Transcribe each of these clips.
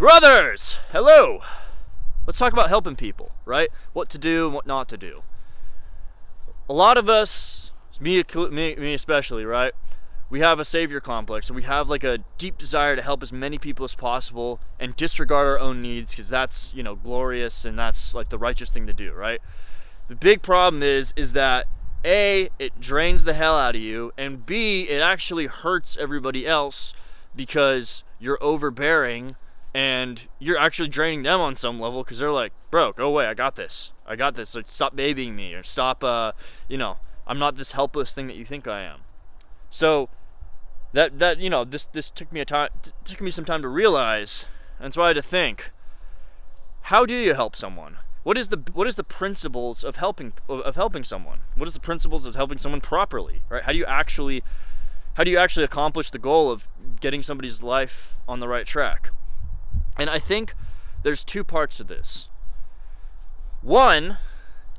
Brothers, hello. Let's talk about helping people, right? What to do and what not to do. A lot of us, me especially, right? We have a savior complex, and we have like a deep desire to help as many people as possible and disregard our own needs because that's, glorious and that's like the righteous thing to do, right? The big problem is that A, it drains the hell out of you, and B, it actually hurts everybody else because you're overbearing and you're actually draining them on some level because they're like, bro, go away, I got this. Like, stop babying me, or stop, I'm not this helpless thing that you think I am. So this took me some time to realize, and so I had to think, how do you help someone? What is the principles of helping someone? What is the principles of helping someone properly, right? How do you actually accomplish the goal of getting somebody's life on the right track? And I think there's two parts to this. One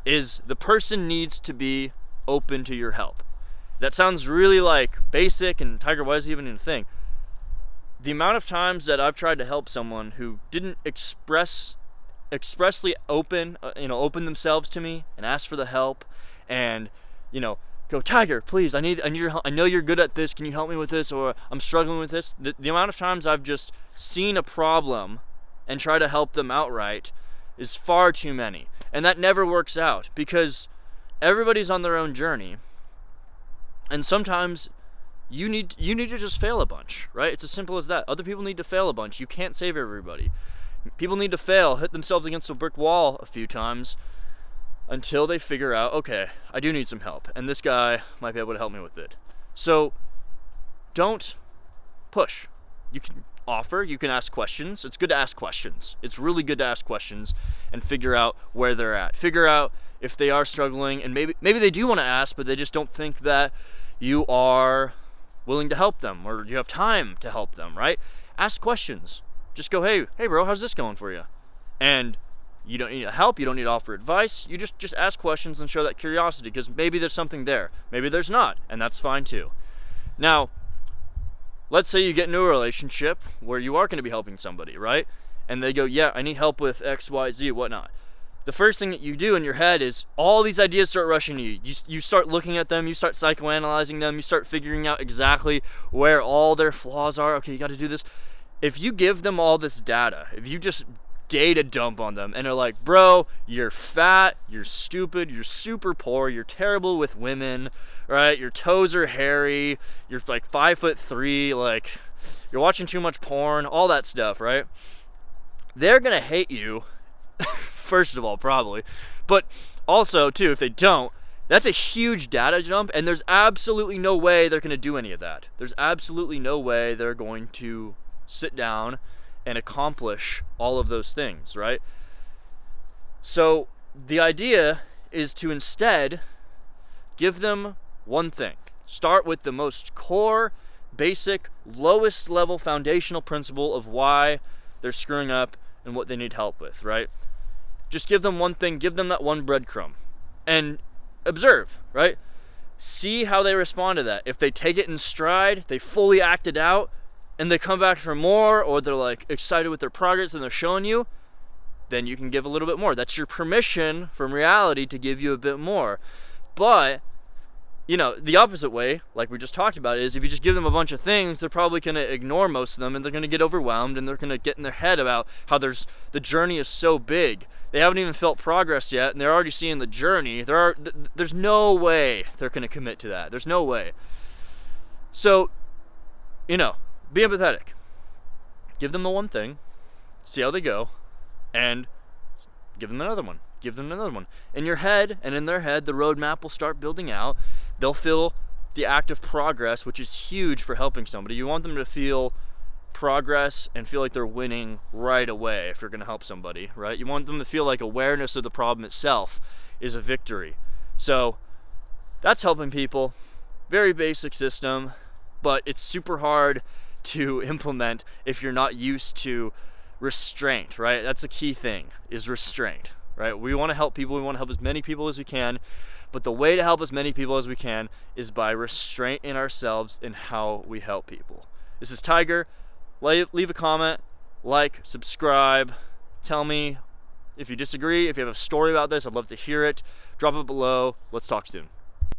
is the person needs to be open to your help. That sounds really like basic, and Tiger, why is it even a thing? The amount of times that I've tried to help someone who didn't expressly open themselves to me and ask for the help, and go, Tiger, please, I need your help. I know you're good at this. Can you help me with this? Or I'm struggling with this. The amount of times I've just seen a problem and try to help them outright is far too many, and that never works out because everybody's on their own journey, and sometimes you need to just fail a bunch, right? It's as simple as that. Other people need to fail a bunch. You can't save everybody. People need to fail, hit themselves against a brick wall a few times until they figure out, okay, I do need some help, and this guy might be able to help me with it. So don't push. You can offer, you can ask questions. It's good to ask questions. It's really good to ask questions and figure out where they're at. Figure out if they are struggling, and maybe they do want to ask, but they just don't think that you are willing to help them or you have time to help them, right? Ask questions. Just go, hey bro, how's this going for you? And you don't need help, you don't need to offer advice. You just ask questions and show that curiosity, because maybe there's something there. Maybe there's not, and that's fine too. Now, let's say you get into a relationship where you are going to be helping somebody, right? And they go, yeah, I need help with X, Y, Z, whatnot. The first thing that you do in your head is all these ideas start rushing to you. You start looking at them, you start psychoanalyzing them, you start figuring out exactly where all their flaws are. Okay, you got to do this. If you give them all this data, if you just data dump on them and they're like, bro, you're fat, you're stupid, you're super poor, you're terrible with women, right? Your toes are hairy, you're like 5'3", like you're watching too much porn, all that stuff, right? They're gonna hate you, first of all, probably, but also too, if they don't, that's a huge data jump, and there's absolutely no way they're gonna do any of that. There's absolutely no way they're going to sit down and accomplish all of those things, right? So the idea is to instead give them one thing. Start with the most core, basic, lowest level foundational principle of why they're screwing up and what they need help with, right? Just give them one thing, give them that one breadcrumb, and observe, right? See how they respond to that. If they take it in stride, they fully act it out, and they come back for more, or they're like excited with their progress and they're showing you, then you can give a little bit more. That's your permission from reality to give you a bit more. But the opposite way, like we just talked about, is if you just give them a bunch of things, they're probably going to ignore most of them, and they're going to get overwhelmed, and they're going to get in their head about how the journey is so big. They haven't even felt progress yet, and they're already seeing the journey. There's no way they're going to commit to that. There's no way. So, be empathetic. Give them the one thing, see how they go, and give them another one. Give them another one. In your head and in their head, the roadmap will start building out. They'll feel the act of progress, which is huge for helping somebody. You want them to feel progress and feel like they're winning right away if you're going to help somebody, right? You want them to feel like awareness of the problem itself is a victory. So that's helping people. Very basic system, but it's super hard to implement if you're not used to restraint, right? That's a key thing, is restraint, right? We want to help people, we want to help as many people as we can, but the way to help as many people as we can is by restraint in ourselves in how we help people. This is Tiger. Leave a comment, like, subscribe, tell me if you disagree, if you have a story about this, I'd love to hear it. Drop it below. Let's talk soon.